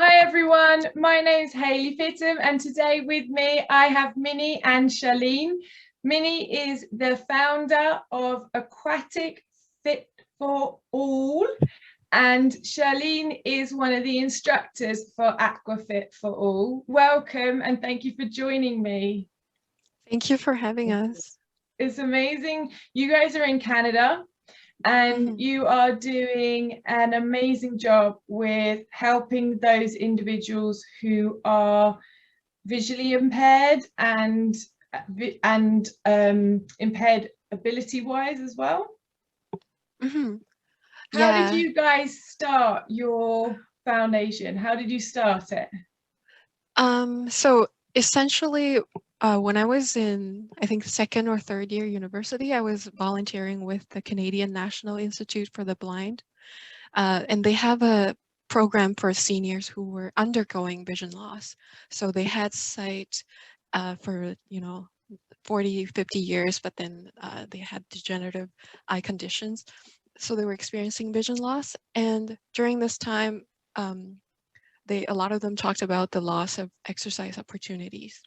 Hi everyone, my name's Haylley Pittam and today with me I have Minnie and Sharleen. Minnie is the founder of Aquatic Fit for All and Sharleen is one of the instructors for Aquafit for All. Welcome and thank you for joining me. Thank you for having us. It's amazing. You guys are in Canada. And you are doing an amazing job with helping those individuals who are visually impaired and impaired ability-wise as well. How did you guys start your foundation? How did you start it? So essentially, when I was in, I think, second or third year university, I was volunteering with the Canadian National Institute for the Blind. And they have a program for seniors who were undergoing vision loss. So they had sight for, 40, 50 years, but then they had degenerative eye conditions. So they were experiencing vision loss. And during this time, a lot of them talked about the loss of exercise opportunities.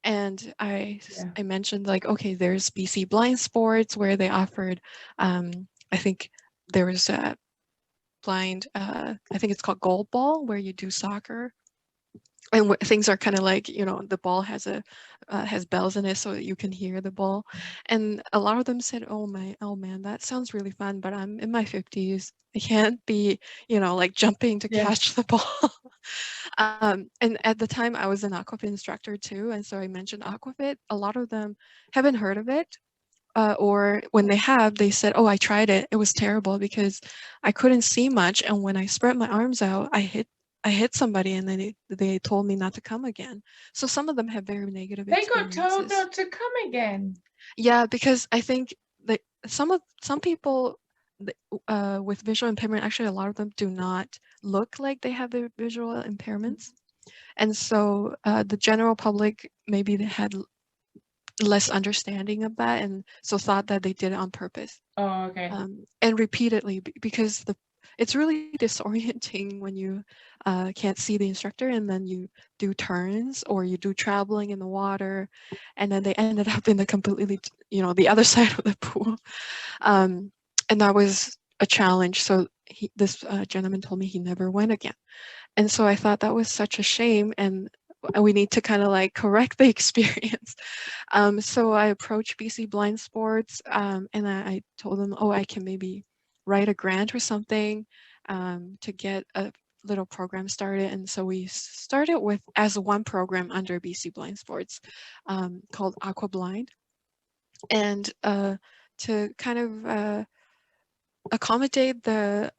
And I mentioned like, okay, there's BC Blind Sports where they offered, I think there was a blind, I think it's called gold ball, where you do soccer. And things are kind of like, the ball has bells in it so that you can hear the ball. And a lot of them said, oh man, that sounds really fun, but I'm in my 50s. I can't be, like jumping to catch the ball. And at the time I was an Aquafit instructor too. And so I mentioned Aquafit. A lot of them haven't heard of it. Or when they have, they said, oh, I tried it. It was terrible because I couldn't see much. And when I spread my arms out, I hit somebody and then they told me not to come again. So some of them have very negative experiences. They got told not to come again? Yeah, because I think that some people with visual impairment, actually a lot of them do not look like they have their visual impairments. And so the general public, maybe they had less understanding of that and so thought that they did it on purpose. Oh, okay. And repeatedly, because it's really disorienting when you can't see the instructor and then you do turns or you do traveling in the water and then they ended up in the completely, the other side of the pool. And that was a challenge. So this gentleman told me he never went again. And so I thought that was such a shame and we need to kind of like correct the experience. So I approached BC Blind Sports and I told them, oh, I can maybe write a grant or something to get a little program started. And so we started with as one program under BC Blind Sports called Aqua Blind. And to kind of accommodate the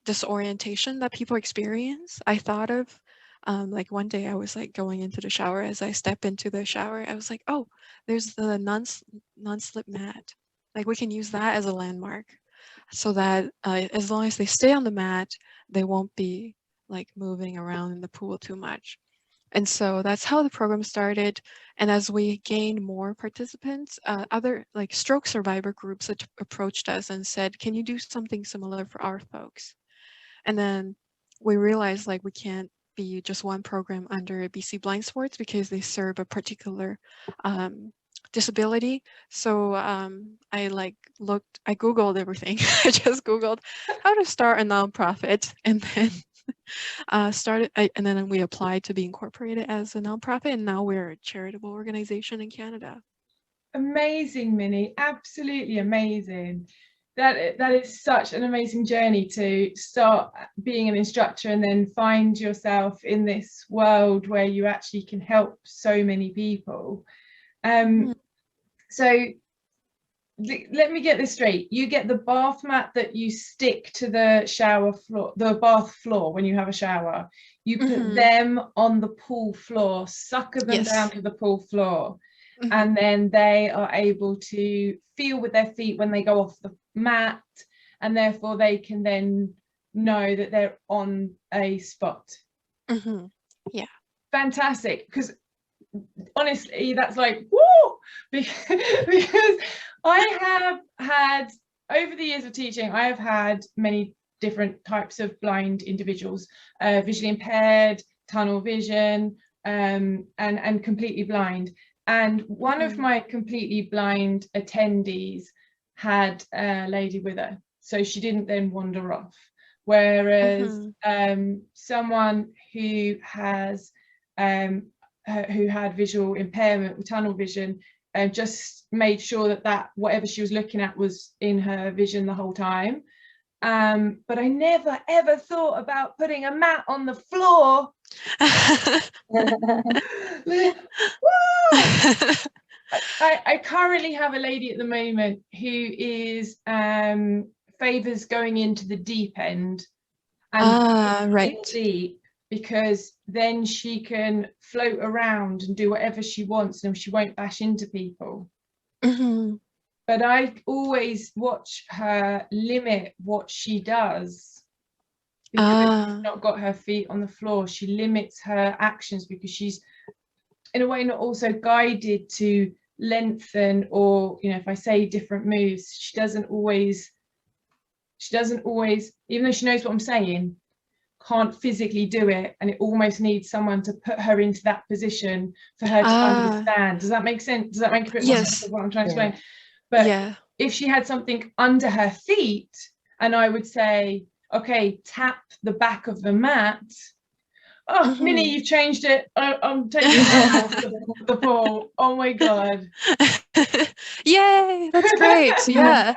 disorientation that people experience, I thought of like one day I was like going into the shower. As I step into the shower, I was like, oh, there's the non-slip mat. Like we can use that as a landmark so that as long as they stay on the mat, they won't be like moving around in the pool too much. And so that's how the program started. And as we gained more participants, other like stroke survivor groups approached us and said, can you do something similar for our folks? And then we realized like we can't be just one program under BC Blind Sports because they serve a particular disability. So I Googled everything. I just Googled how to start a nonprofit and then and then we applied to be incorporated as a nonprofit, and now we're a charitable organization in Canada. Amazing, Minnie, absolutely amazing. That is such an amazing journey to start being an instructor and then find yourself in this world where you actually can help so many people. So let me get this straight. You get the bath mat that you stick to the shower floor, the bath floor when you have a shower. You put them on the pool floor, sucker them down to the pool floor. And then they are able to feel with their feet when they go off the mat, and therefore they can then know that they're on a spot. Yeah, fantastic, because honestly that's like woo, because I have had, over the years of teaching, I have had many different types of blind individuals, visually impaired, tunnel vision, and completely blind. And one of my completely blind attendees had a lady with her, so she didn't then wander off. Whereas someone who has who had visual impairment with tunnel vision, just made sure that whatever she was looking at was in her vision the whole time. But I never ever thought about putting a mat on the floor. I currently have a lady at the moment who is favors going into the deep end and right, deep, because then she can float around and do whatever she wants and she won't bash into people. But I always watch her limit what she does, because she's not got her feet on the floor. She limits her actions because she's in a way not also guided to lengthen, or, you know, if I say different moves, she doesn't always, even though she knows what I'm saying, can't physically do it, and it almost needs someone to put her into that position for her to understand. Does that make sense? Does that make a bit more sense of what I'm trying to explain? But if she had something under her feet and I would say, okay, tap the back of the mat. Oh, Minnie, you've changed it. I'm taking it off the pool. Oh my God. Yay, that's great. Yeah.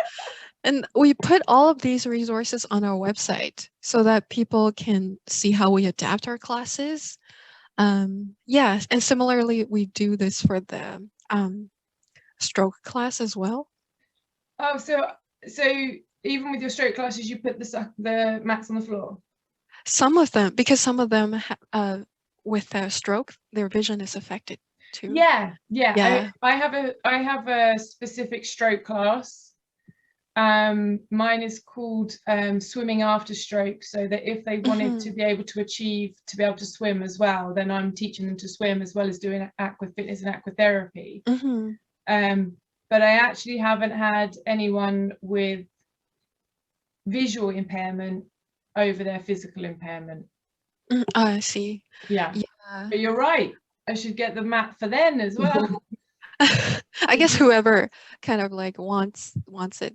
And we put all of these resources on our website so that people can see how we adapt our classes. Yeah, and similarly, we do this for the stroke class as well. Oh, so even with your stroke classes, you put the mats on the floor? Some of them, because some of them with a stroke, their vision is affected too. Yeah. I have a specific stroke class. Mine is called swimming after stroke, so that if they wanted to be able to swim as well, then I'm teaching them to swim as well as doing aqua fitness and aquatherapy. But I actually haven't had anyone with visual impairment over their physical impairment. I see. Yeah. But you're right, I should get the mat for them as well. I guess whoever kind of like wants it,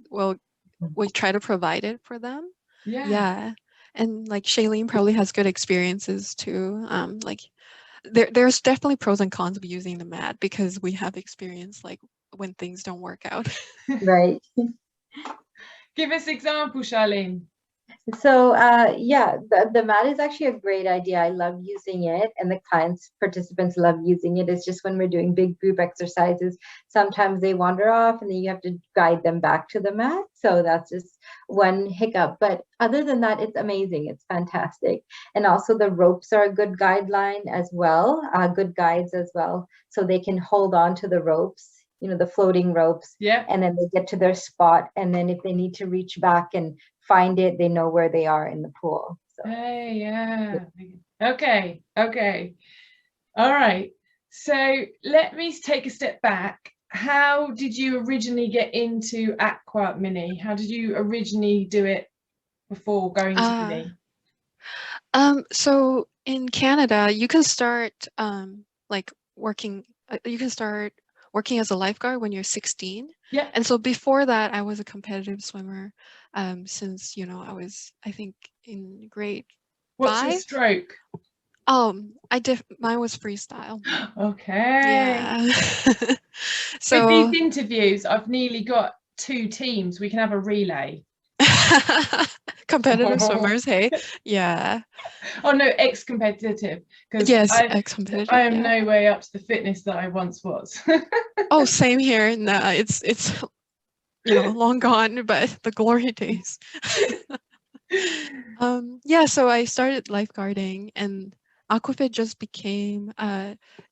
we try to provide it for them. Yeah. And like Shaleen probably has good experiences too. Like there's definitely pros and cons of using the mat, because we have experience like when things don't work out. Right. Give us example, Shaleen. So yeah, the mat is actually a great idea. I love using it, and the participants love using it. It's just when we're doing big group exercises, sometimes they wander off and then you have to guide them back to the mat. So that's just one hiccup. But other than that, it's amazing. It's fantastic. And also the ropes are a good guideline as well, good guides as well. So they can hold on to the ropes, you know, the floating ropes. Yeah. And then they get to their spot. And then if they need to reach back and find it, they know where they are in the pool. So. Hey, yeah. Okay. All right. So let me take a step back. How did you originally get into Aqua, Minnie? How did you originally do it before going to uni? So in Canada, you can start like working. You can start working as a lifeguard when you're 16. Yeah. And so before that, I was a competitive swimmer since, you know, I think in grade 5. What's your stroke? Mine was freestyle. Okay. Yeah. So with these interviews, I've nearly got 2 teams. We can have a relay. Competitive swimmers, hey? Yeah. Oh no, ex-competitive. Yes, ex-competitive. I am no way up to the fitness that I once was. Oh, same here. No, it's you know, long gone, but the glory days. Yeah, so I started lifeguarding, and Aquafit just became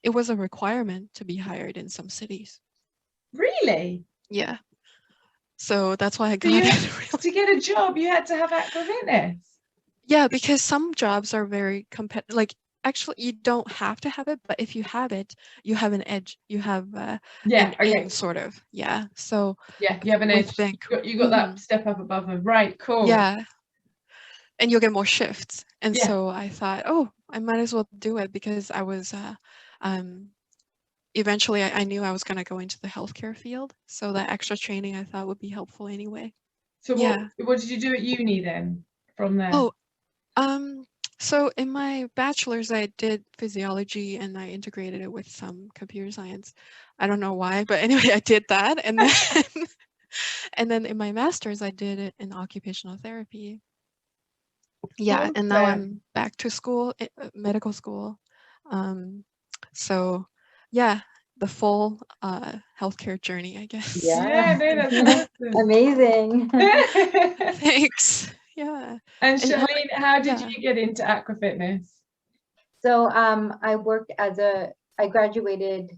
it was a requirement to be hired in some cities. Really? Yeah. So that's why I got it. To get a job, you had to have Aqua Fitness. Yeah, because some jobs are very competitive. Like, actually, you don't have to have it, but if you have it, you have an edge. You have an in, sort of. Yeah. So yeah, you have an edge. You got that step up above them. Right. Cool. Yeah. and you'll get more shifts. And Yeah. so I thought, oh, I might as well do it, because I was eventually I knew I was going to go into the healthcare field. So that extra training I thought would be helpful anyway. So Yeah. what did you do at uni then from there? Oh, so in my bachelor's, I did physiology and I integrated it with some computer science. I don't know why, but anyway, I did that. And then, and then in my master's, I did it in occupational therapy. Yeah, and now I'm back to school, medical school. So yeah, the full healthcare journey, I guess. Yeah, no, that's awesome. Amazing. Thanks. Yeah. And Shaleen, how did yeah. you get into Aqua Fitness? So I worked I graduated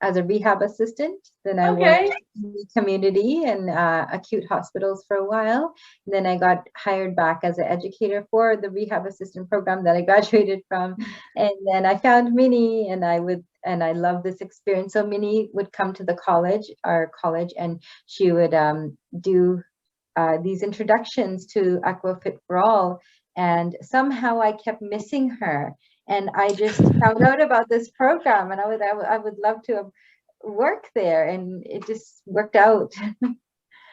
as a rehab assistant. Then I worked in the community and acute hospitals for a while. And then I got hired back as an educator for the rehab assistant program that I graduated from. And then I found Minnie, and I love this experience. So Minnie would come to our college, and she would do these introductions to Aquafit for All. And somehow I kept missing her. And I just found out about this program, and I would love to work there, and it just worked out.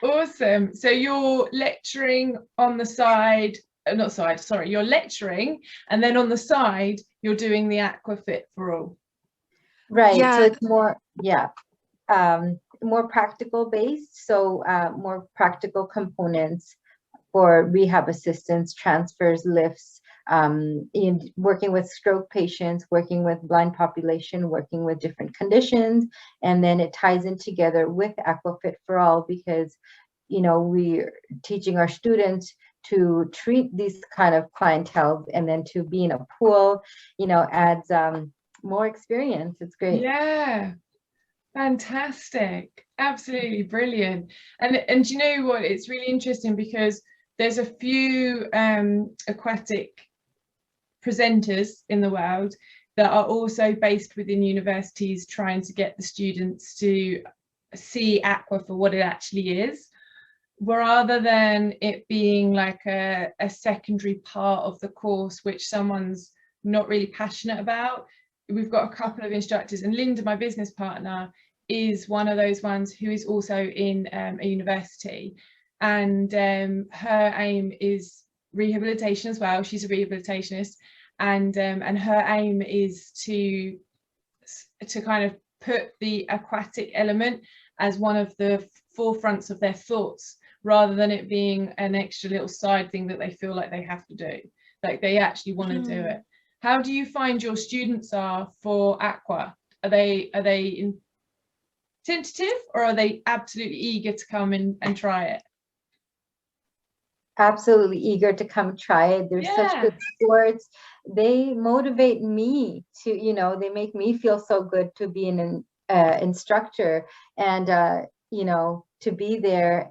Awesome. So you're lecturing on the side, you're lecturing, and then on the side you're doing the Aquafit for All. Right. Yeah. So it's more practical based. So more practical components for rehab assistance, transfers, lifts, in working with stroke patients, working with blind population, working with different conditions. And then it ties in together with Aquafit for All, because, we're teaching our students to treat these kind of clientele, and then to be in a pool, adds more experience. It's great. Yeah. Fantastic. Absolutely brilliant. And you know what, it's really interesting because there's a few aquatic presenters in the world that are also based within universities, trying to get the students to see aqua for what it actually is, rather than it being like a secondary part of the course which someone's not really passionate about. We've got a couple of instructors, and Linda, my business partner, is one of those ones who is also in a university, and her aim is rehabilitation as well. She's a rehabilitationist, and her aim is to kind of put the aquatic element as one of the forefronts of their thoughts, rather than it being an extra little side thing that they feel like they have to do. Like they actually want to do it. How do you find your students are for aqua? Are they tentative, or are they absolutely eager to come in and try it? Absolutely eager to come try it. They're such good sports. They motivate me to, they make me feel so good to be an instructor, and to be there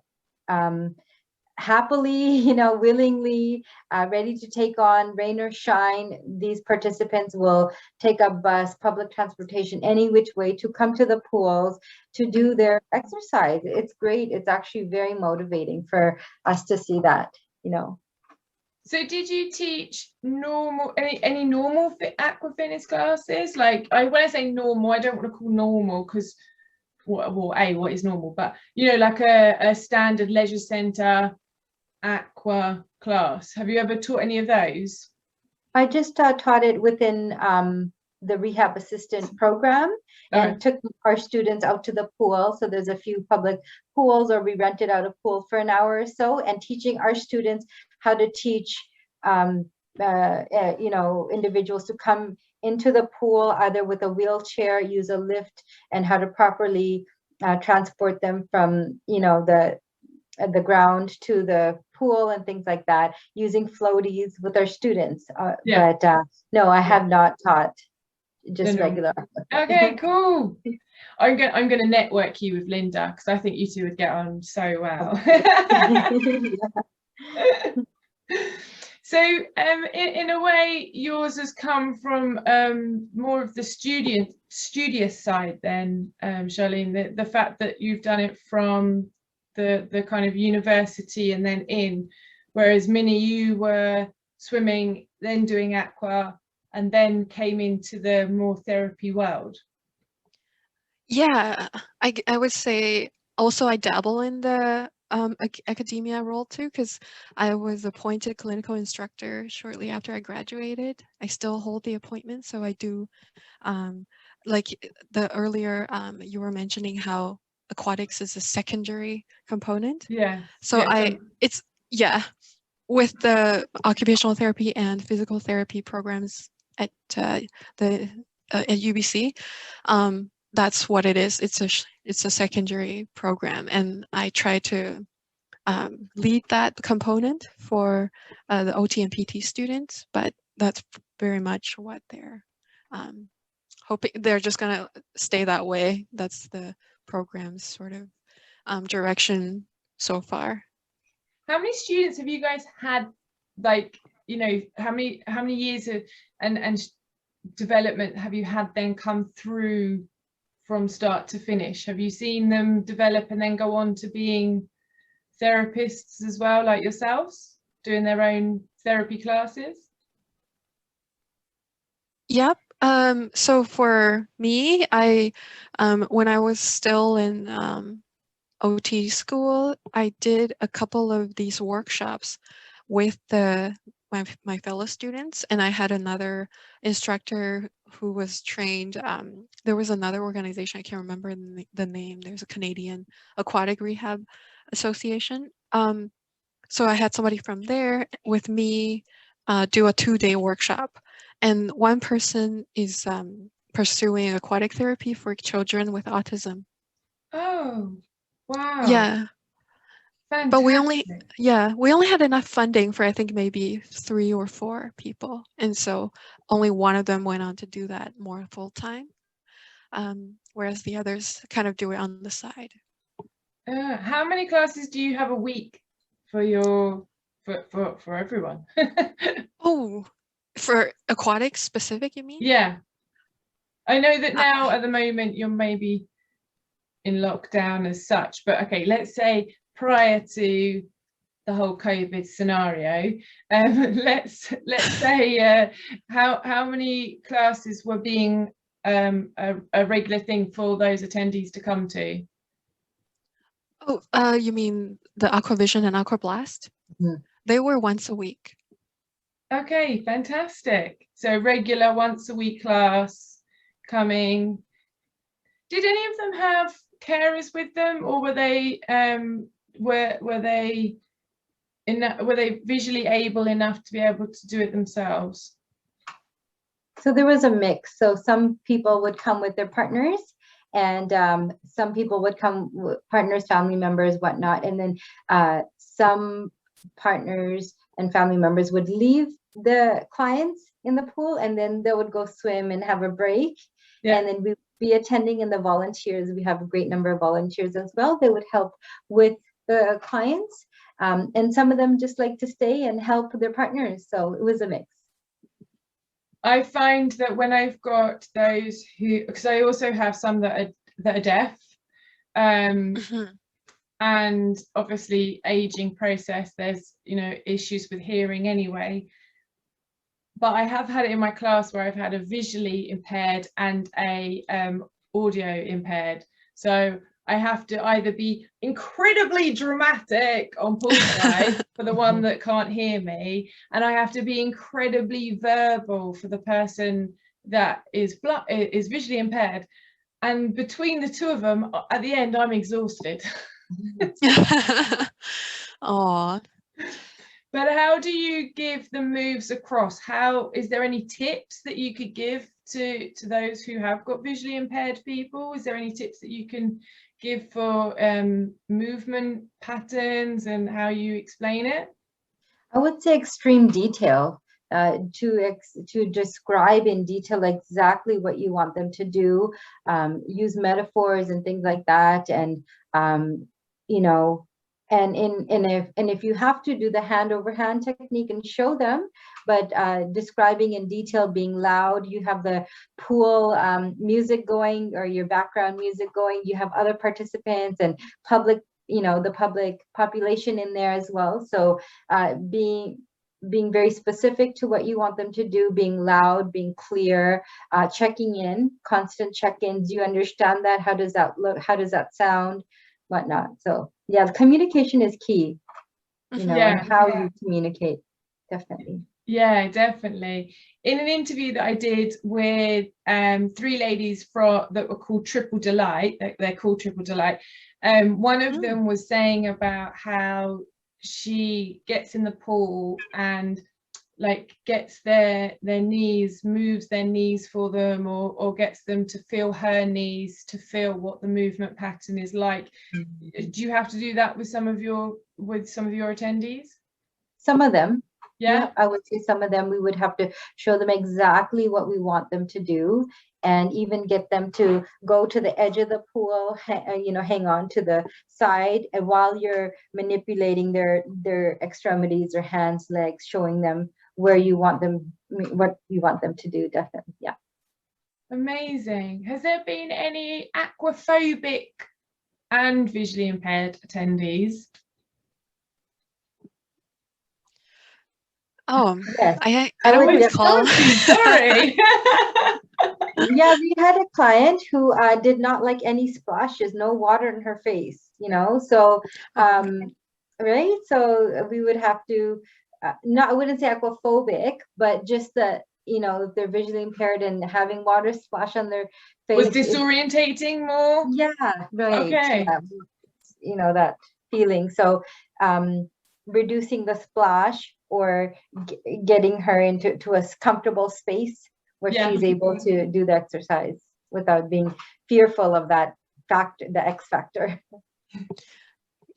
happily, willingly, ready to take on rain or shine. These participants will take a bus, public transportation, any which way to come to the pools to do their exercise. It's great. It's actually very motivating for us to see that, So did you teach any normal aqua fitness classes? Like, when I say normal, I don't want to call normal, because what is normal, but like a standard leisure centre aqua class. Have you ever taught any of those? I just taught it within the rehab assistant program, and took our students out to the pool. So there's a few public pools, or we rented out a pool for an hour or so, and teaching our students how to teach individuals to come into the pool either with a wheelchair, use a lift, and how to properly transport them from the ground to the pool and things like that, using floaties with our students. But no, I have not taught just regular. Okay, cool. I'm going to network you with Linda, because I think you two would get on so well. So in a way, yours has come from more of the studious side then, Shaleen, the fact that you've done it from the kind of university and then in, whereas Minnie, you were swimming, then doing aqua, and then came into the more therapy world? Yeah, I would say also I dabble in the academia role too, because I was appointed clinical instructor shortly after I graduated. I still hold the appointment, so I do like the earlier you were mentioning how aquatics is a secondary component. Yeah. So it's yeah, with the occupational therapy and physical therapy programs at at UBC, that's what it is. It's a secondary program, and I try to lead that component for the OT and PT students. But that's very much what they're hoping. They're just gonna stay that way. That's the program's sort of direction so far. How many students have you guys had? Like, you know, how many years of and development have you had then come through from start to finish? Have you seen them develop and then go on to being therapists as well, like yourselves, doing their own therapy classes? Yep. So for me, I when I was still in OT school, I did a couple of these workshops with my fellow students, and I had another instructor who was trained. There was another organization, I can't remember the name. There's a Canadian Aquatic Rehab Association. So I had somebody from there with me do a 2-day workshop, and one person is pursuing aquatic therapy for children with autism. Oh, wow. Yeah. Fantastic. But we only had enough funding for I think maybe 3 or 4 people, and so only one of them went on to do that more full time, whereas the others kind of do it on the side. How many classes do you have a week for your for everyone? Oh, for aquatics specific, you mean? Yeah, I know that now at the moment you're maybe in lockdown as such, but okay, let's say prior to the whole COVID scenario, let's say how many classes were being a regular thing for those attendees to come to? Oh, you mean the Aquavision and Aquablast? Mhm. They were once a week. Okay, fantastic. So regular once a week class coming. Did any of them have carers with them, or were they were they visually able enough to be able to do it themselves? So there was a mix. So some people would come with their partners, and some people would come with partners, family members, whatnot. And then some partners and family members would leave the clients in the pool, and then they would go swim and have a break. Yeah. And then we would be attending, and the volunteers, we have a great number of volunteers as well. They would help with the clients. And some of them just like to stay and help their partners. So it was a mix. I find that when I've got those who, because I also have some that are deaf, and obviously aging process, there's, you know, issues with hearing anyway. But I have had it in my class where I've had a visually impaired and a audio impaired. So I have to either be incredibly dramatic on poolside for the one that can't hear me, and I have to be incredibly verbal for the person that is visually impaired. And between the two of them, at the end, I'm exhausted. Aw. But how do you give the moves across? How, is there any tips that you could give to those who have got visually impaired people? Is there any tips that you can give for movement patterns and how you explain it? I would say extreme detail, to describe in detail exactly what you want them to do, use metaphors and things like that. And, you know, and if you have to do the hand over hand technique and show them, but describing in detail, being loud, you have the pool music going, or your background music going, you have other participants and public, you know, the public population in there as well. So being being very specific to what you want them to do, being loud, being clear, checking in, constant check-ins. Do you understand that? How does that look? How does that sound? Whatnot. So yeah, the communication is key, you know, and how you communicate, definitely. Yeah, definitely. In an interview that I did with 3 ladies that were called Triple Delight, they're called Triple Delight. One of them was saying about how she gets in the pool and like gets their knees, moves their knees for them, or gets them to feel her knees, to feel what the movement pattern is like. Do you have to do that with some of your attendees? Some of them. Yeah, I would say some of them we would have to show them exactly what we want them to do, and even get them to go to the edge of the pool, you know, hang on to the side, and while you're manipulating their extremities, their hands, legs, showing them where you want them, what you want them to do. Definitely, yeah. Amazing. Has there been any aquaphobic and visually impaired attendees? Oh, Yes. I don't recall. Sorry. Yeah, we had a client who did not like any splashes, no water in her face, you know, so right, so we would have to I wouldn't say aquaphobic, but just that, you know, if they're visually impaired and having water splash on their face was disorientating more? Yeah, right. Okay. Yeah, you know, that feeling. So reducing the splash, or getting her into a comfortable space where she's able to do the exercise without being fearful of that factor, the X factor.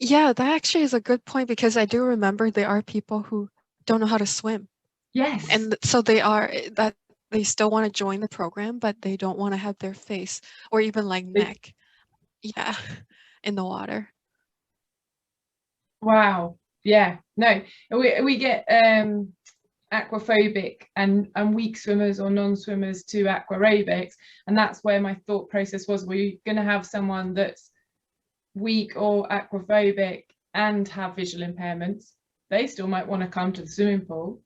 Yeah, that actually is a good point, because I do remember there are people who don't know how to swim. Yes. And so they still want to join the program, but they don't want to have their face or even like neck, in the water. Wow. Yeah. No, we get aquaphobic and weak swimmers or non-swimmers to aquarobics, and that's where my thought process was: were you going to have someone that's weak or aquaphobic and have visual impairments? They still might want to come to the swimming pool.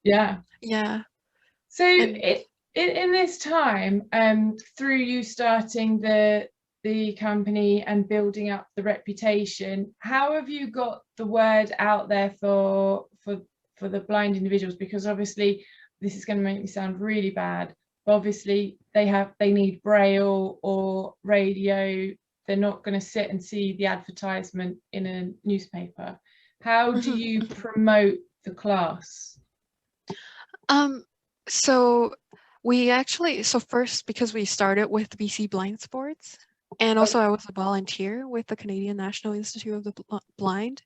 Yeah. So in this time, through you starting the company and building up the reputation, how have you got the word out there for the blind individuals? Because obviously this is going to make me sound really bad, but obviously they need braille or radio. They're not going to sit and see the advertisement in a newspaper. How do you promote the class? So first, because we started with BC Blind Sports, and also I was a volunteer with the Canadian National Institute of the Blind.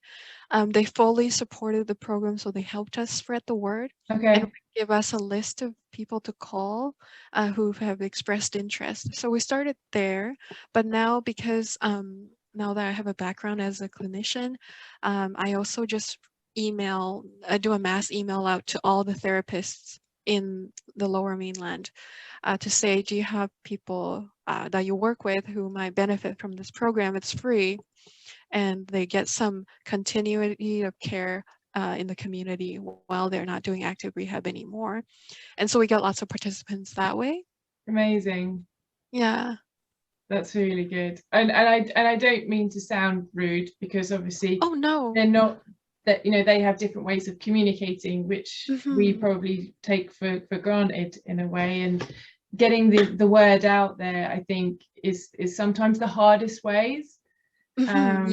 They fully supported the program, so they helped us spread the word and give us a list of people to call who have expressed interest. So we started there, but now, because now that I have a background as a clinician, I also just do a mass email out to all the therapists in the Lower Mainland to say, do you have people that you work with who might benefit from this program? It's free, and they get some continuity of care in the community while they're not doing active rehab anymore. And so we got lots of participants that way. Amazing. Yeah. That's really good. And I don't mean to sound rude, because obviously they're not, that, you know, they have different ways of communicating, which we probably take for granted in a way, and getting the word out there, I think, is sometimes the hardest ways. Because,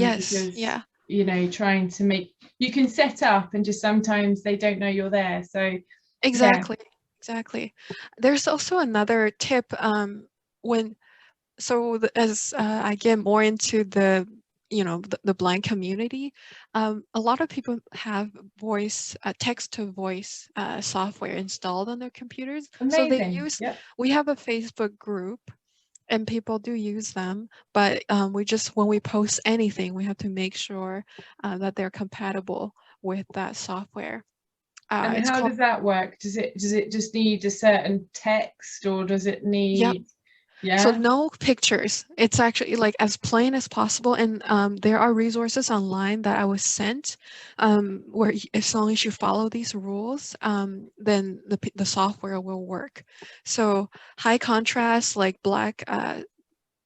you know, trying to make, you can set up and just sometimes they don't know you're there. So exactly. There's also another tip as I get more into the blind community, a lot of people have text to voice software installed on their computers. Amazing. So we have a Facebook group, and people do use them, but when we post anything, we have to make sure that they're compatible with that software. And how does that work? Does it just need a certain text, or does it need? Yeah. So no pictures. It's actually like as plain as possible. And there are resources online that I was sent where as long as you follow these rules, then the software will work. So high contrast, like black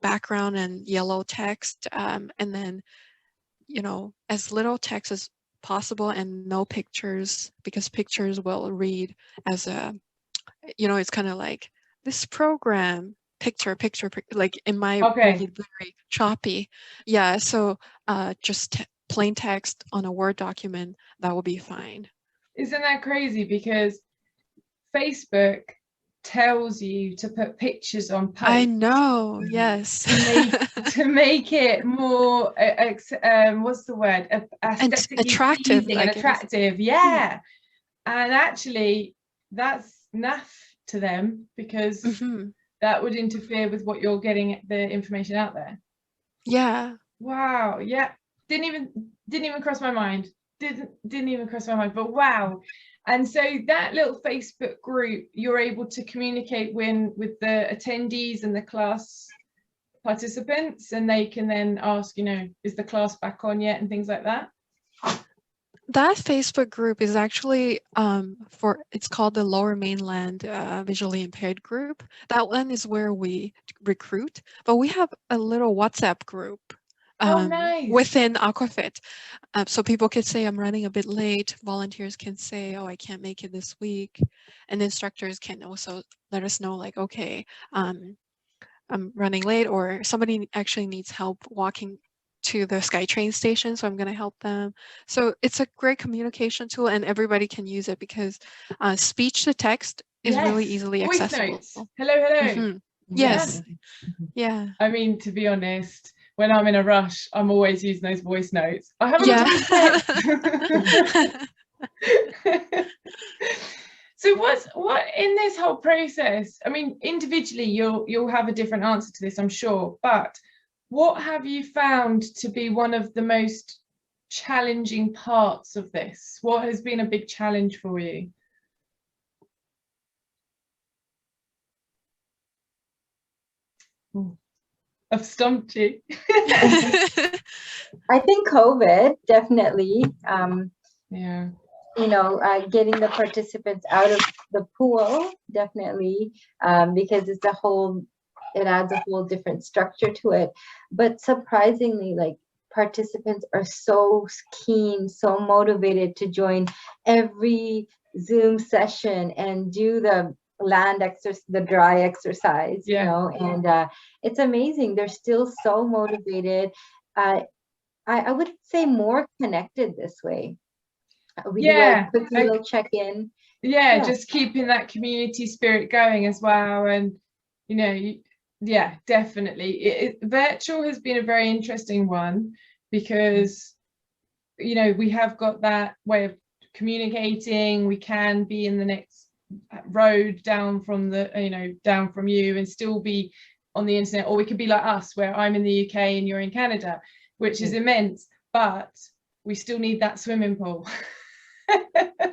background and yellow text, and then, you know, as little text as possible and no pictures, because pictures will read as a, you know, it's kind of like this program picture, like in my read very choppy. Yeah, so just plain text on a Word document, that will be fine. Isn't that crazy? Because Facebook tells you to put pictures on posts. I know, yes. to make it more what's the word, aesthetically attractive, pleasing and attractive. Yeah. And actually that's naff to them, because that would interfere with what you're getting the information out there. Yeah. Wow. Yeah, didn't even cross my mind. Didn't even cross my mind, but wow. And so that little Facebook group, you're able to communicate with the attendees and the class participants, and they can then ask, you know, is the class back on yet, and things like that. That Facebook group is actually it's called the Lower Mainland Visually Impaired group. That one is where we recruit, but we have a little WhatsApp group nice. within Aquafit. So people can say, I'm running a bit late. Volunteers can say, oh, I can't make it this week. And instructors can also let us know, like, okay, I'm running late, or somebody actually needs help walking to the SkyTrain station, so I'm going to help them. So it's a great communication tool, and everybody can use it because speech to text is really easily voice accessible. Notes. Hello. Yes. Yeah. I mean, to be honest, when I'm in a rush, I'm always using those voice notes. I haven't text. So what in this whole process, I mean, individually you'll have a different answer to this, I'm sure, but what have you found to be one of the most challenging parts of this? What has been a big challenge for you? I've stumped you. I think COVID, definitely. Yeah. You know, getting the participants out of the pool, definitely, because it adds a whole different structure to it. But surprisingly, like, participants are so keen, so motivated to join every Zoom session and do the land exercise, the dry exercise, you know, and it's amazing. They're still so motivated. I would say more connected this way. We do a quick little check-in. Yeah, just keeping that community spirit going as well. And, you know, yeah, definitely. Virtual has been a very interesting one because, you know, we have got that way of communicating. We can be in the next road down from down from you and still be on the internet, or we could be like us, where I'm in the UK and you're in Canada, which is immense, but we still need that swimming pool.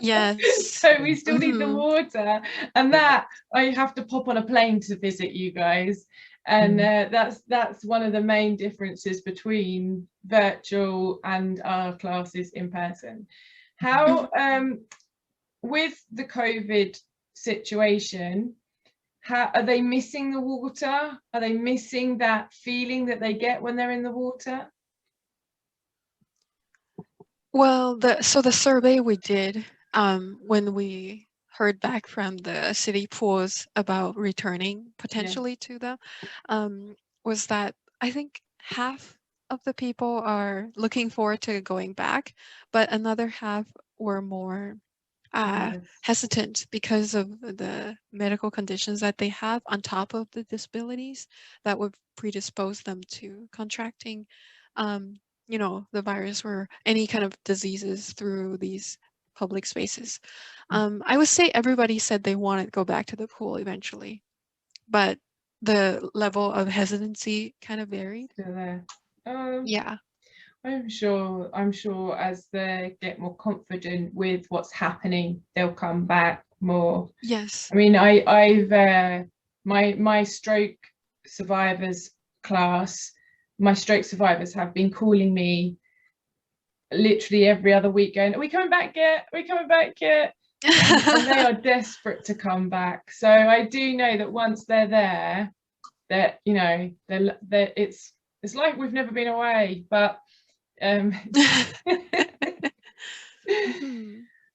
Yes. So we still need the water, and that I have to pop on a plane to visit you guys, and that's one of the main differences between virtual and our classes in person. How with the COVID situation, how are they missing the water? Are they missing that feeling that they get when they're in the water? Well, the survey we did when we heard back from the city pools about returning potentially to them was that I think half of the people are looking forward to going back, but another half were more hesitant because of the medical conditions that they have on top of the disabilities that would predispose them to contracting you know, the virus or any kind of diseases through these public spaces. I would say everybody said they wanted to go back to the pool eventually, but the level of hesitancy kind of varied. Still there. Yeah. I'm sure as they get more confident with what's happening, they'll come back more. Yes. I mean, I've my stroke survivors class, my stroke survivors have been calling me literally every other week going, are we coming back yet? Are we coming back yet? And they are desperate to come back. So I do know that once they're there, that, you know, they're it's like we've never been away. But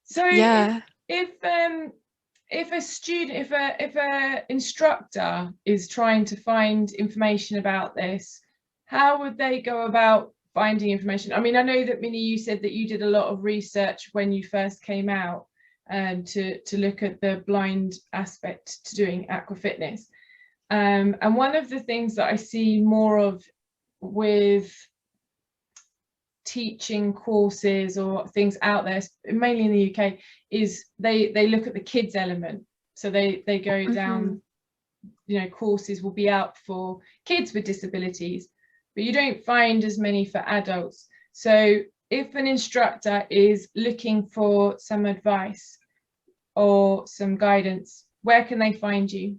so yeah. If a student, if a instructor is trying to find information about this, how would they go about finding information? I mean, I know that, Minnie, you said that you did a lot of research when you first came out to look at the blind aspect to doing Aqua Fitness. And one of the things that I see more of with teaching courses or things out there, mainly in the UK, is they look at the kids element. So they go down, you know, courses will be out for kids with disabilities, but you don't find as many for adults. So if an instructor is looking for some advice or some guidance, where can they find you?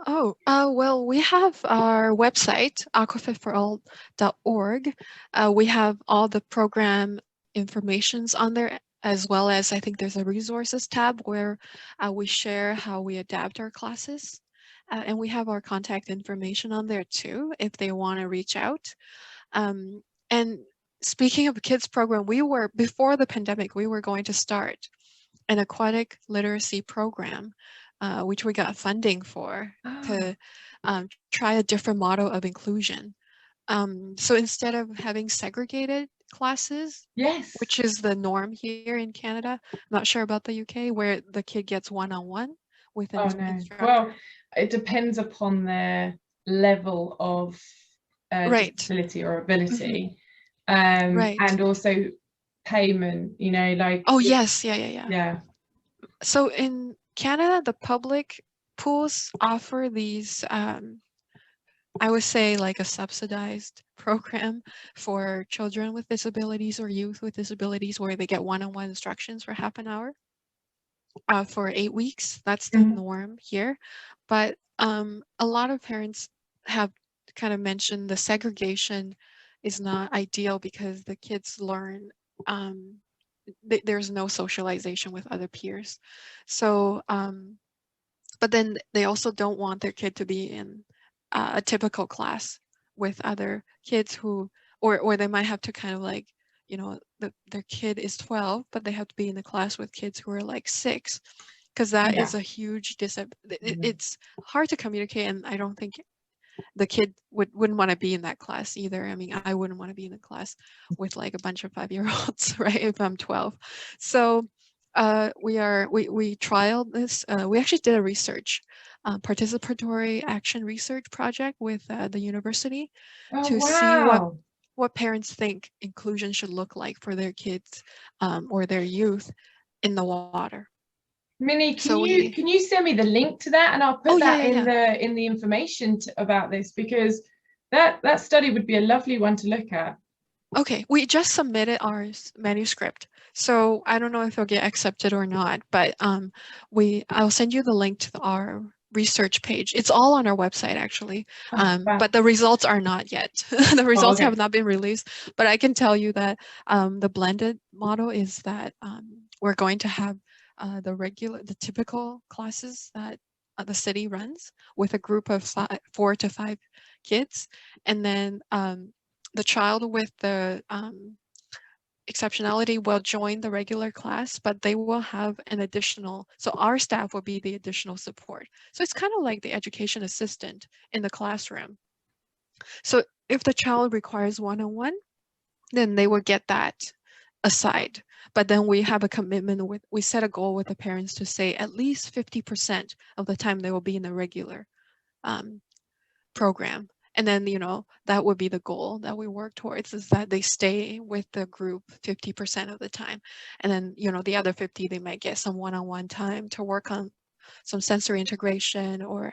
Oh, well, we have our website, aquafitforall.org. We have all the program informations on there, as well as I think there's a resources tab where we share how we adapt our classes. And we have our contact information on there too, if they want to reach out. And speaking of the kids program, before the pandemic, we were going to start an aquatic literacy program, which we got funding for to try a different model of inclusion. So instead of having segregated classes, Yes, which is the norm here in Canada, I'm not sure about the UK, where the kid gets one-on-one with an instructor. Well, it depends upon their level of disability or ability, and also payment, you know, like. Oh yes, yeah. So in Canada, the public pools offer these, I would say, like a subsidized program for children with disabilities or youth with disabilities, where they get one-on-one instructions for half an hour for 8 weeks. That's the norm here. But a lot of parents have kind of mentioned the segregation is not ideal because the kids learn, there's no socialization with other peers. So, but then they also don't want their kid to be in a typical class with other kids who, or they might have to kind of like, you know, their kid is 12, but they have to be in the class with kids who are like 6, because that is a huge it's hard to communicate, and I don't think the kid wouldn't want to be in that class either. I mean, I wouldn't want to be in a class with like a bunch of 5-year-olds, right? If I'm 12. So we trialed this. We actually did a research, participatory action research project with the university to see what parents think inclusion should look like for their kids or their youth in the water. Minnie, can you send me the link to that, and I'll put that in the information about this, because that study would be a lovely one to look at. Okay, we just submitted our manuscript, so I don't know if it'll get accepted or not, but I'll send you the link to our research page. It's all on our website actually, but the results are not yet. The results have not been released, but I can tell you that the blended model is that we're going to have the typical classes that the city runs with a group of 4 to 5 kids, and then the child with the exceptionality will join the regular class, but they will have an additional, so our staff will be the additional support. So it's kind of like the education assistant in the classroom. So if the child requires one-on-one, then they will get that aside. But then we have a commitment we set a goal with the parents to say at least 50% of the time they will be in the regular program. And then, you know, that would be the goal that we work towards, is that they stay with the group 50% of the time. And then, you know, the other 50, they might get some one-on-one time to work on some sensory integration or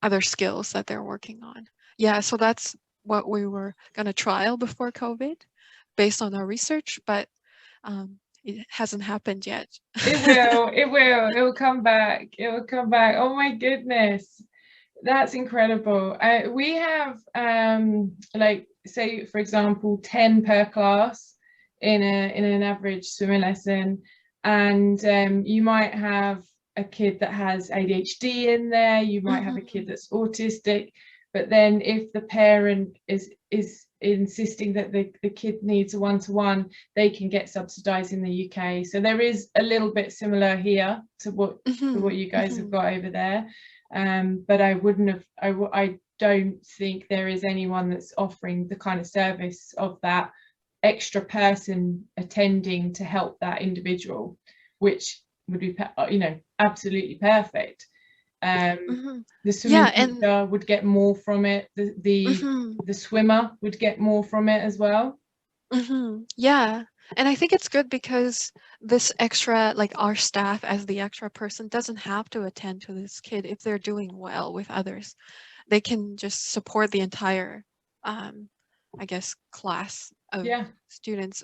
other skills that they're working on. Yeah, so that's what we were going to trial before COVID based on our research, but it hasn't happened yet. It will come back. Oh my goodness. That's incredible. We have like, say for example 10 per class in an average swimming lesson, and you might have a kid that has ADHD in there, you might have a kid that's autistic, but then if the parent is insisting that the kid needs a one-to-one, they can get subsidized in the UK. So there is a little bit similar here to what you guys have got over there, but I don't think there is anyone that's offering the kind of service of that extra person attending to help that individual, which would be, you know, absolutely perfect. The swimming teacher would get more from it, the swimmer would get more from it as well. Yeah, and I think it's good because this extra, like our staff as the extra person doesn't have to attend to this kid if they're doing well with others. They can just support the entire I guess class of students,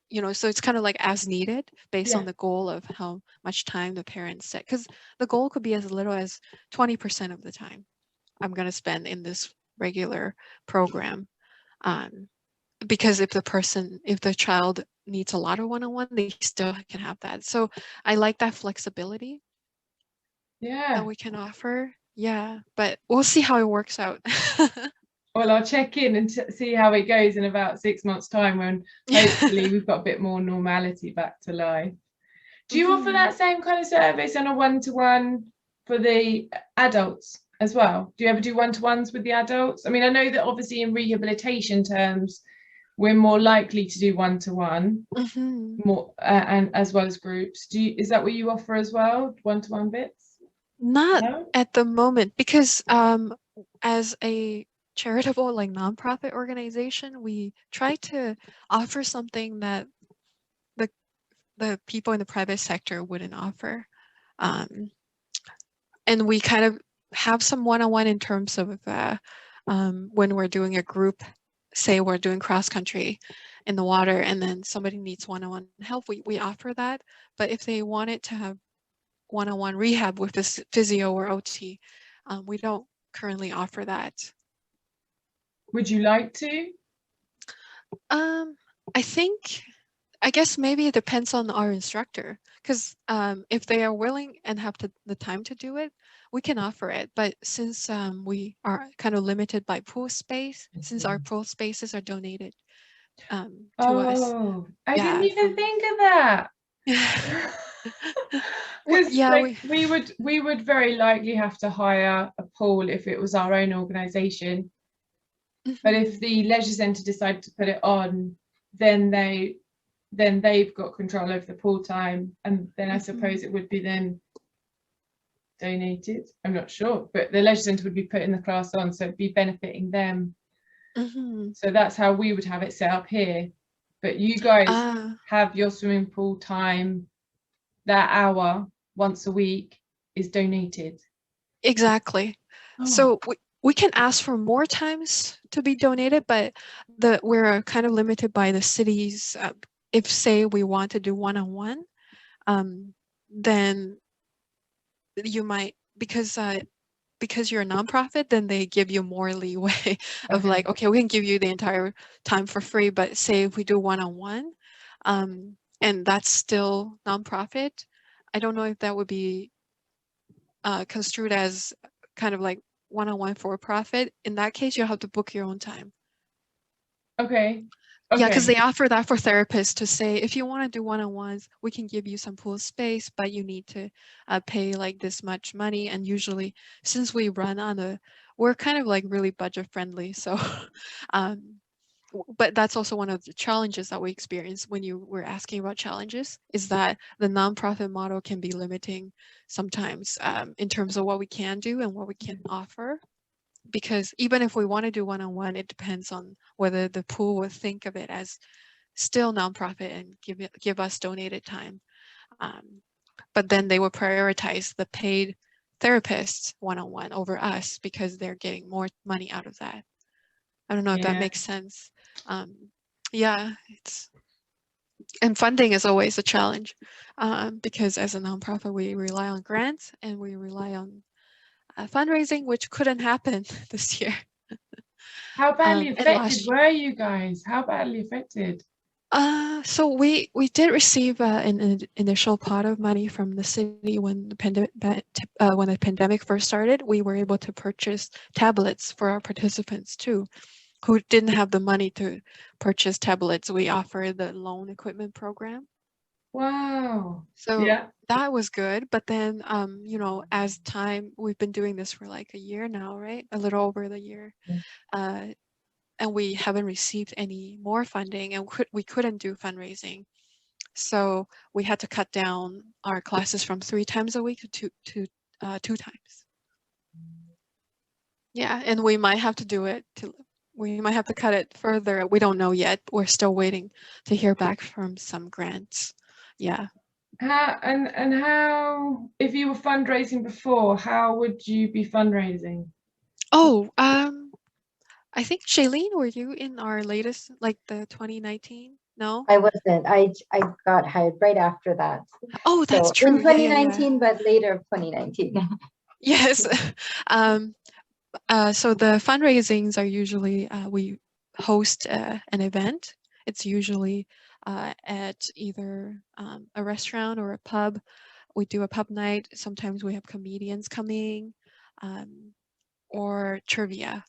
you know, so it's kind of like as needed based on the goal of how much time the parents set, because the goal could be as little as 20% of the time I'm going to spend in this regular program, because if the child needs a lot of one-on-one, they still can have that. So I like that flexibility that we can offer. Yeah, but we'll see how it works out. Well, I'll check in and see how it goes in about 6 months' time, when hopefully we've got a bit more normality back to life. Do you offer that same kind of service on a one-to-one for the adults as well? Do you ever do one-to-ones with the adults? I mean, I know that obviously in rehabilitation terms, we're more likely to do one-to-one, more and as well as groups. Is that what you offer as well, one-to-one bits? Not at the moment, because as a charitable, like nonprofit organization, we try to offer something that the people in the private sector wouldn't offer, and we kind of have some one-on-one in terms of when we're doing a group, say we're doing cross country in the water and then somebody needs one-on-one help, we offer that. But if they wanted to have one-on-one rehab with this physio or OT, we don't currently offer that. Would you like to? I guess maybe it depends on our instructor, because if they are willing and have the time to do it, we can offer it. But since we are kind of limited by pool space, since our pool spaces are donated to us. I didn't even think of that. Because we would very likely have to hire a pool if it was our own organisation. But if the leisure centre decided to put it on, then they've got control over the pool time, and then I suppose it would be then donated. I'm not sure, but the leisure centre would be putting the class on, so it'd be benefiting them. So that's how we would have it set up here. But you guys have your swimming pool time, that hour once a week is donated. Exactly. So we can ask for more times to be donated, but we're kind of limited by the cities. If say we want to do one-on-one, then you might, because you're a nonprofit, then they give you more leeway of like, okay, we can give you the entire time for free, but say if we do one-on-one, and that's still nonprofit, I don't know if that would be construed as kind of like one-on-one for profit. In that case, you'll have to book your own time. Yeah, because they offer that for therapists to say, if you want to do one-on-ones, we can give you some pool space, but you need to pay like this much money. And usually, since we run we're kind of like really budget friendly. So, but that's also one of the challenges that we experience when you were asking about challenges, is that the nonprofit model can be limiting sometimes in terms of what we can do and what we can offer. Because even if we want to do one-on-one, it depends on whether the pool would think of it as still nonprofit and give us donated time. But then they would prioritize the paid therapists one-on-one over us because they're getting more money out of that. I don't know if that makes sense. And funding is always a challenge, because as a nonprofit, we rely on grants and we rely on fundraising, which couldn't happen this year. How badly And affected last were you guys? How badly affected? So we did receive an initial pot of money from the city when the pandemic first started. We were able to purchase tablets for our participants too, who didn't have the money to purchase tablets. We offer the loan equipment program. Wow. So Yeah. that was good. But then, you know, as time, we've been doing this for like a year now, right? A little over the year. And we haven't received any more funding, and we couldn't do fundraising. So we had to cut down our classes from 3 times a week to 2 times. Yeah, and we might have to do it we might have to cut it further. We don't know yet. We're still waiting to hear back from some grants. Yeah. How, if you were fundraising before, how would you be fundraising? Oh, I think Shaleen, were you in our latest, like the 2019? No? I wasn't. I got hired right after that. Oh, that's so true. in 2019, but later of 2019. Yes. So the fundraisings are usually, we host an event. It's usually at either a restaurant or a pub. We do a pub night. Sometimes we have comedians coming, or trivia.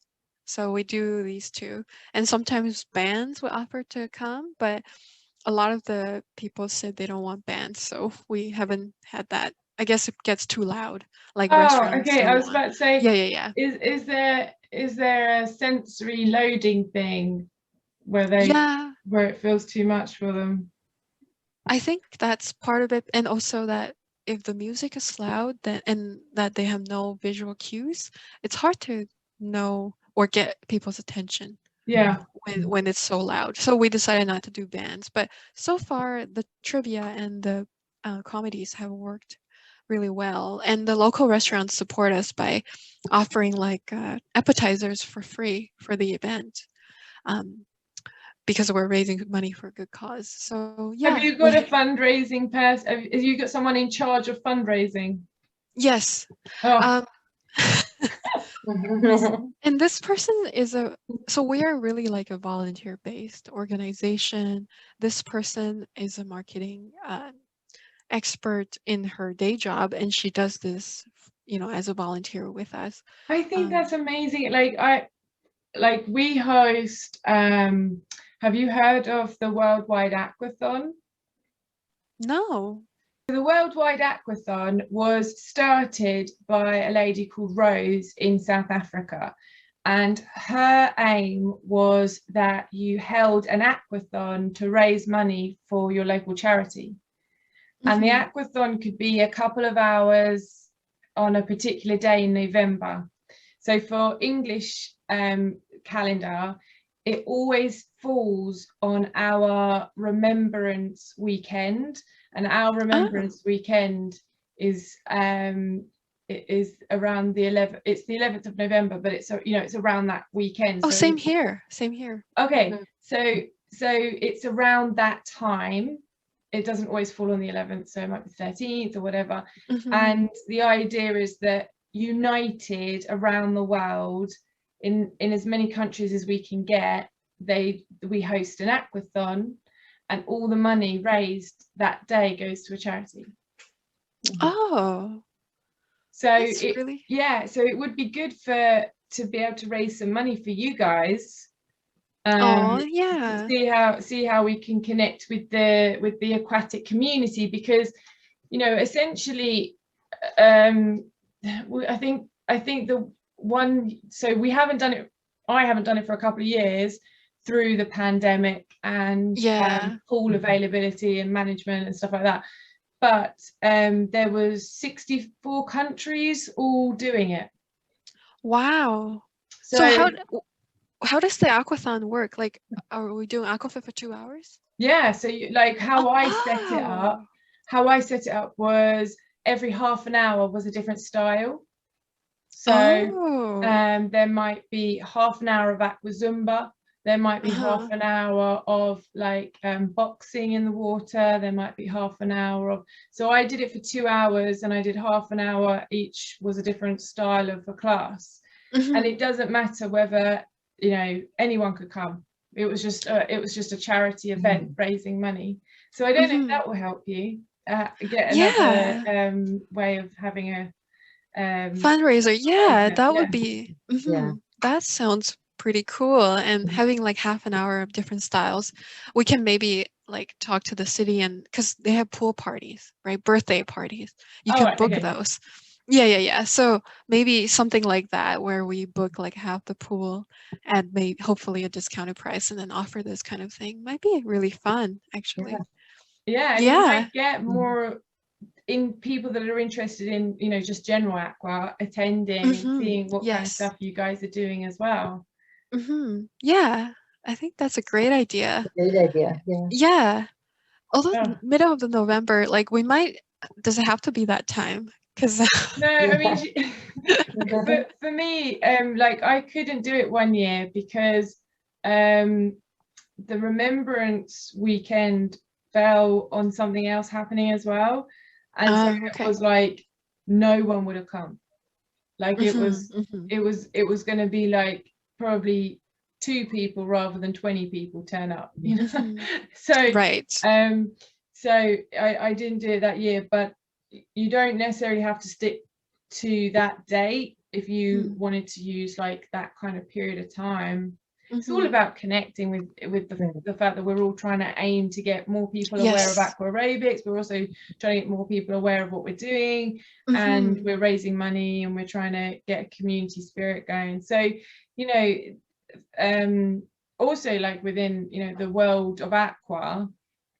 So we do these two. And sometimes bands will offer to come, but a lot of the people said they don't want bands, so we haven't had that. I guess it gets too loud, like restaurants. Okay. Don't I was want. about to say, Yeah. Is there a sensory loading thing where where it feels too much for them? I think that's part of it, and also that if the music is loud, then and that they have no visual cues, it's hard to know or get people's attention. Yeah. When it's so loud. So we decided not to do bands, but so far the trivia and the comedies have worked really well, and the local restaurants support us by offering like appetizers for free for the event, because we're raising money for a good cause. So yeah. Have you got a fundraising person? Have you got someone in charge of fundraising? Yes. Oh. And this person is so we are really like a volunteer-based organization. This person is a marketing expert in her day job, and she does this, you know, as a volunteer with us. I think that's amazing. Like we host, have you heard of the Worldwide Aquathon? No. The Worldwide Aquathon was started by a lady called Rose in South Africa, and her aim was that you held an aquathon to raise money for your local charity. And the aquathon could be a couple of hours on a particular day in November. So for English calendar, it always falls on our Remembrance weekend, and our Remembrance weekend is it is around the 11th. It's the 11th of November, but it's, you know, it's around that weekend. Oh, so same here. Okay, so it's around that time. It doesn't always fall on the 11th, so it might be the 13th or whatever. And the idea is that united around the world, in as many countries as we can get, we host an aquathon, and all the money raised that day goes to a charity. Oh, so really? So it would be good to be able to raise some money for you guys. Oh yeah. See how we can connect with the aquatic community, because, you know, essentially I think the one, so we haven't done it, I haven't done it for a couple of years through the pandemic and pool availability and management and stuff like that, but there was 64 countries all doing it. Wow. So how does the aquathon work? Like, are we doing Aquafit for 2 hours? Yeah, so how I set it up was every half an hour was a different style. So there might be half an hour of aqua zumba, There might be half an hour of like boxing in the water. There might be half an hour of, so I did it for 2 hours, and I did half an hour each, was a different style of a class. And it doesn't matter whether, you know, anyone could come. It was just a charity event raising money. So I don't know if that will help you get another way of having a fundraiser. Yeah, that would be that sounds pretty cool. And having like half an hour of different styles, we can maybe like talk to the city, and because they have pool parties, right? Birthday parties, you can book those. Yeah. So maybe something like that, where we book like half the pool and maybe hopefully a discounted price, and then offer this kind of thing. Might be really fun, actually. And you might get more in people that are interested in, you know, just general aqua attending and seeing what kind of stuff you guys are doing as well. Yeah, I think that's a great idea. Great idea. Yeah. Although middle of the November, like we might, does it have to be that time? Because no, I mean, but for me, like I couldn't do it one year because the Remembrance weekend fell on something else happening as well, and so it was like no one would have come. Like it was going to be like probably 2 people rather than 20 people turn up, you know. So so I didn't do it that year, but you don't necessarily have to stick to that date if you wanted to use like that kind of period of time. It's all about connecting with the fact that we're all trying to aim to get more people aware of aqua aerobics. We're also trying to get more people aware of what we're doing, and we're raising money, and we're trying to get a community spirit going. So, you know, also like within, you know, the world of aqua,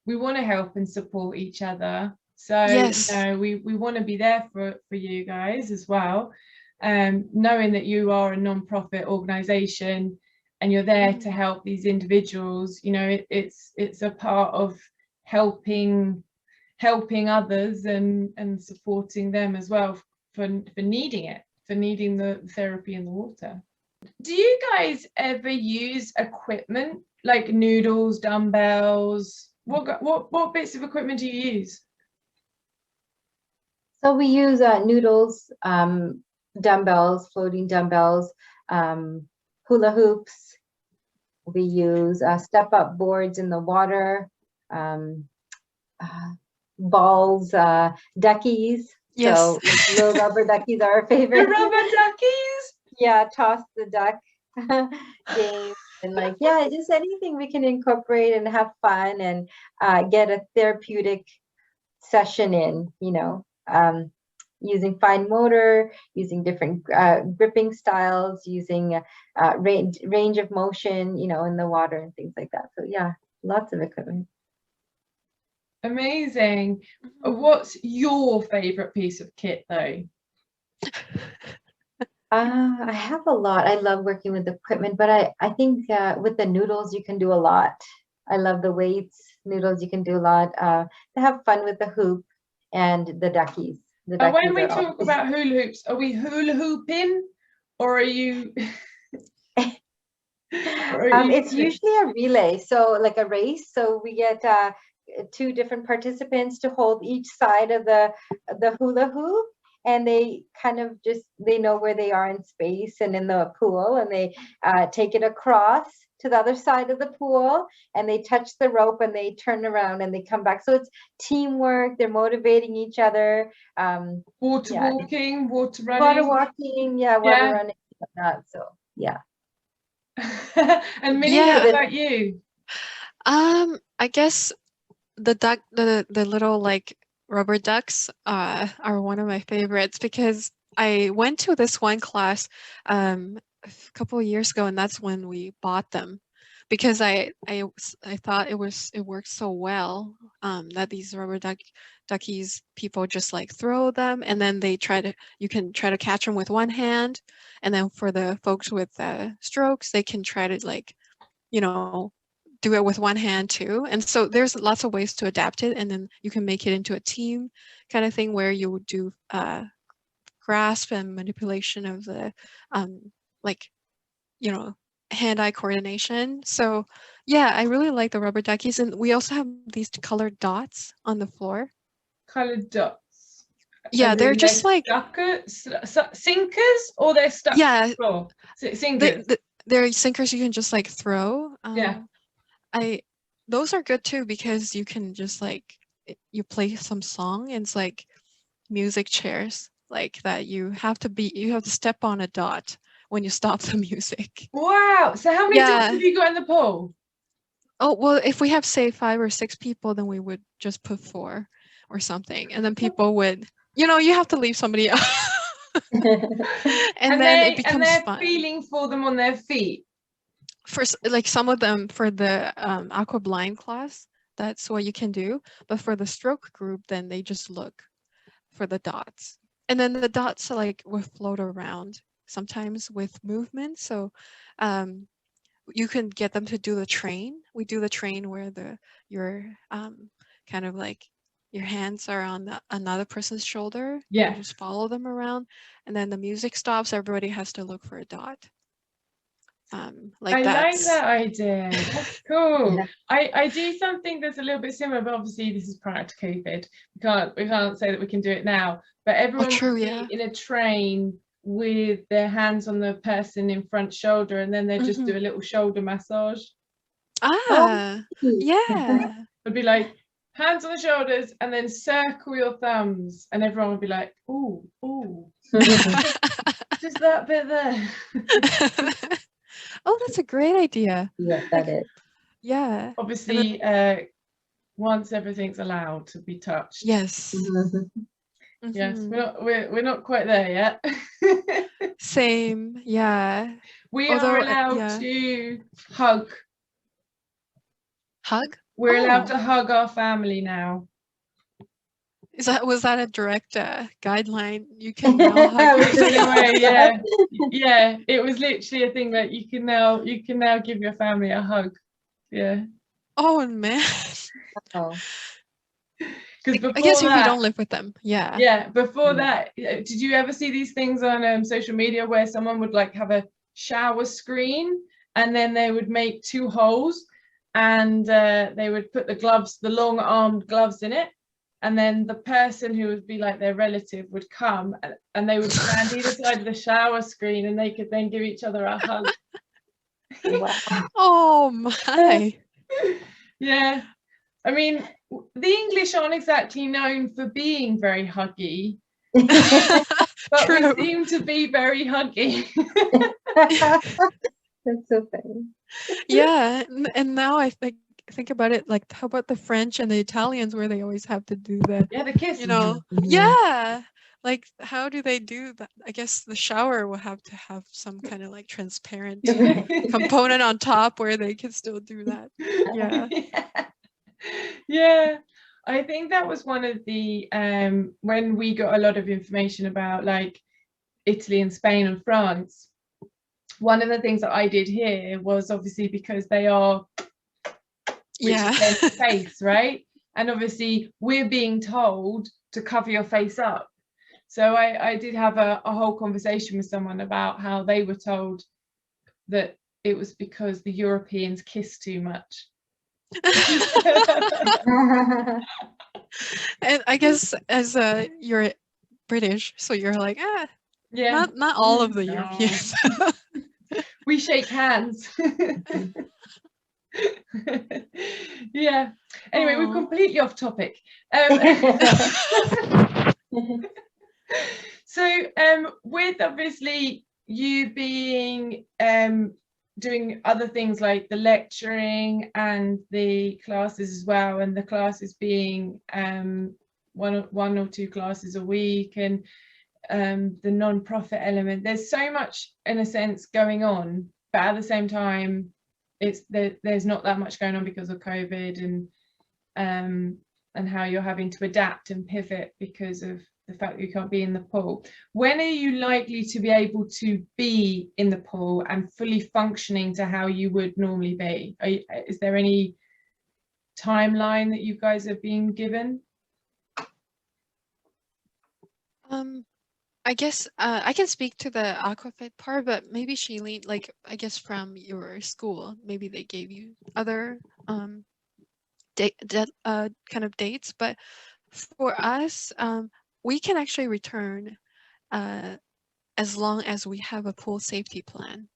we want to help and support each other. So you know, we want to be there for you guys as well, knowing that you are a non-profit organization and you're there to help these individuals. You know, it's a part of helping others and supporting them as well for needing it, for needing the therapy in the water. Do you guys ever use equipment like noodles, dumbbells? What bits of equipment do you use? So we use noodles, dumbbells, floating dumbbells, hula hoops. We use step-up boards in the water, balls, duckies. So little rubber duckies are our favorite. The rubber duckies? Yeah, toss the duck game. And like, just anything we can incorporate and have fun and get a therapeutic session in, you know. Using fine motor, using different gripping styles, using range of motion, you know, in the water and things like that. So yeah, lots of equipment. Amazing. What's your favorite piece of kit though? I have a lot. I love working with equipment, but I think with the noodles you can do a lot. I love the weights. Noodles you can do a lot. To have fun with the hoop and the duckies. When we talk about hula hoops, are we hula hooping, or are you? It's usually a relay, so like a race. So we get 2 different participants to hold each side of the hula hoop, and they kind of they know where they are in space and in the pool, and they take it across to the other side of the pool, and they touch the rope and they turn around and they come back. So it's teamwork. They're motivating each other. Water walking, water running. Water walking, water running, whatnot. So yeah. And Minnie, what about you? I guess the little like rubber ducks are one of my favorites, because I went to this one class a couple of years ago, and that's when we bought them, because I thought it worked so well that these rubber duckies, people just like throw them, and then you can try to catch them with one hand, and then for the folks with strokes, they can try to like, you know, do it with one hand too. And so there's lots of ways to adapt it, and then you can make it into a team kind of thing where you would do grasp and manipulation of the like, you know, hand-eye coordination. So yeah, I really like the rubber duckies, and we also have these colored dots on the floor. Colored dots. Yeah, they're just like sinkers, or they're stuck yeah, to the floor. Sinkers. they're sinkers you can just like throw. Yeah. Those are good too, because you can just like you play some song, and it's like music chairs like that. You have to step on a dot when you stop the music. Wow. So how many dots have you got in the pool? Oh, well, if we have, say, 5 or 6 people, then we would just put 4 or something. And then people would, you have to leave somebody out. and then it becomes fun. Feeling for them on their feet. For like some of them, for the aqua blind class, that's what you can do. But for the stroke group, then they just look for the dots. And then the dots like will float around sometimes with movement. So you can get them to do the train. We do the train where your kind of like your hands are on another person's shoulder. Yeah. You just follow them around, and then the music stops. Everybody has to look for a dot. I like that idea. That's cool. Yeah. I do something that's a little bit similar, but obviously this is prior to COVID. We can't say that we can do it now. But everyone will be in a train with their hands on the person in front shoulder, and then they just do a little shoulder massage. Yeah. It'd be like hands on the shoulders and then circle your thumbs, and everyone would be like, ooh, ooh. Just that bit there. Oh, that's a great idea. Yes, that is. Yeah. Obviously, once everything's allowed to be touched. Yes. Yes, we're not quite there yet. Same, yeah. We are allowed to hug. Hug? We're allowed to hug our family now. Was that a direct guideline? You can now hug your family. Yeah. It was literally a thing that you can now give your family a hug. Yeah. Oh man. Because I guess if you don't live with them, yeah. Yeah. Before that, did you ever see these things on social media where someone would like have a shower screen, and then they would make 2 holes, and they would put the long-armed gloves in it, and then the person who would be like their relative would come, and they would stand either side of the shower screen, and they could then give each other a hug. Oh my. Yeah. I mean, the English aren't exactly known for being very huggy, but True. we seem to be very huggy. That's so funny. Yeah, and now I think about it, like how about the French and the Italians, where they always have to do the kiss. Yeah, like how do they do that? I guess the shower will have to have some kind of like transparent component on top where they can still do that. Yeah, I think that was one of the when we got a lot of information about like Italy and Spain and France. One of the things that I did here was obviously because they are face, right? And obviously we're being told to cover your face up. So I did have a whole conversation with someone about how they were told that it was because the Europeans kiss too much. And I guess as you're British, so you're like, not all of the Europeans. We shake hands. Yeah. Anyway, we're completely off topic. So with obviously you being doing other things like the lecturing and the classes as well, and the classes being one or 2 classes a week, and the non-profit element, there's so much in a sense going on, but at the same time there's not that much going on because of COVID, and how you're having to adapt and pivot because of the fact that you can't be in the pool. When are you likely to be able to be in the pool and fully functioning to how you would normally be? Is there any timeline that you guys are being given? I guess I can speak to the Aquafit part, but maybe Shaleen, like I guess from your school, maybe they gave you other kind of dates. But for us, we can actually return as long as we have a pool safety plan.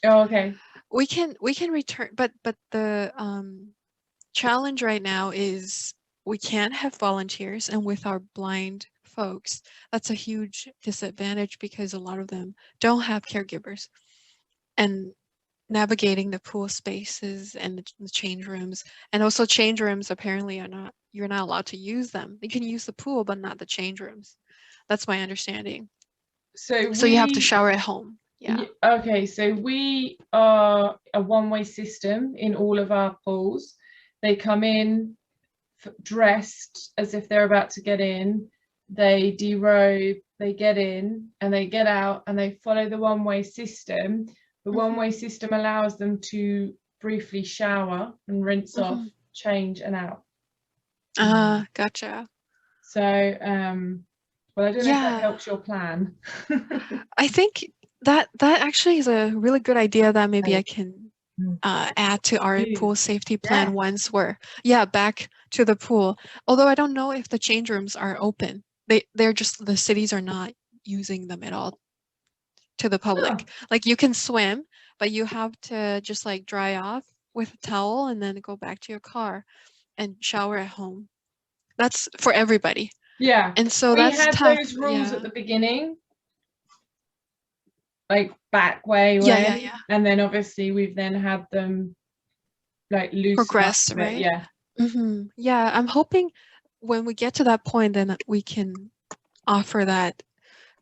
Oh, okay. We can return, but the challenge right now is we can't have volunteers, and with our blind folks, that's a huge disadvantage because a lot of them don't have caregivers, and navigating the pool spaces and the change rooms, and also change rooms apparently you're not allowed to use them. You can use the pool but not the change rooms. That's my understanding. So you have to shower at home. Yeah. Okay, so we are a one-way system in all of our pools. They come in dressed as if they're about to get in, they derobe, they get in, and they get out, and they follow the one-way system. The one-way system allows them to briefly shower and rinse off, change, and out. Gotcha. So, well, I don't know if that helps your plan. I think that actually is a really good idea that maybe I can add to our pool safety plan once we're back to the pool. Although I don't know if the change rooms are open. They're just, the cities are not using them at all to the public. Like you can swim, but you have to just like dry off with a towel and then go back to your car and shower at home. That's for everybody. Yeah. And so that's tough. We had those rules at the beginning, like back way. And then obviously we've then had them like loose progress, right? Yeah. Yeah, I'm hoping when we get to that point, then we can offer that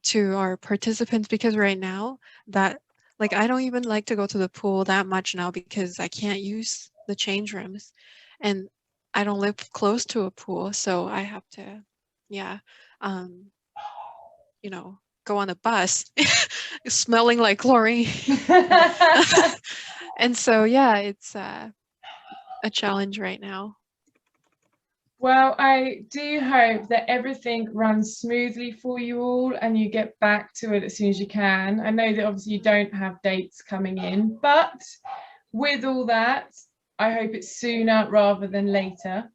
to our participants, because right now that, like, I don't even like to go to the pool that much now because I can't use the change rooms, and I don't live close to a pool, so I have to, you know, go on a bus smelling like chlorine. And so, it's a challenge right now. Well, I do hope that everything runs smoothly for you all and you get back to it as soon as you can. I know that obviously you don't have dates coming in, but with all that, I hope it's sooner rather than later.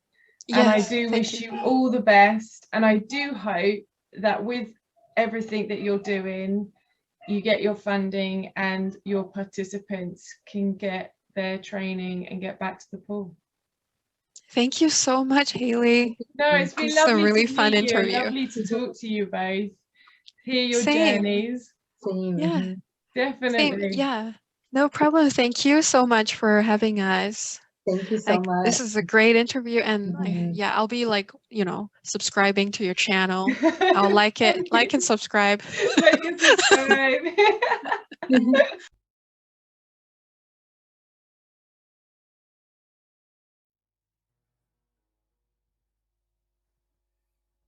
Yes, and I do wish you all the best. And I do hope that with everything that you're doing, you get your funding and your participants can get their training and get back to the pool. Thank you so much, Haylley. No, it's been lovely. It's a really fun interview. Lovely to talk to you both. Hear your journeys. Same. Yeah, definitely. Same. Yeah, no problem. Thank you so much for having us. Thank you so much. This is a great interview, and I'll be like, subscribing to your channel. I'll like it, like and subscribe. Like and subscribe.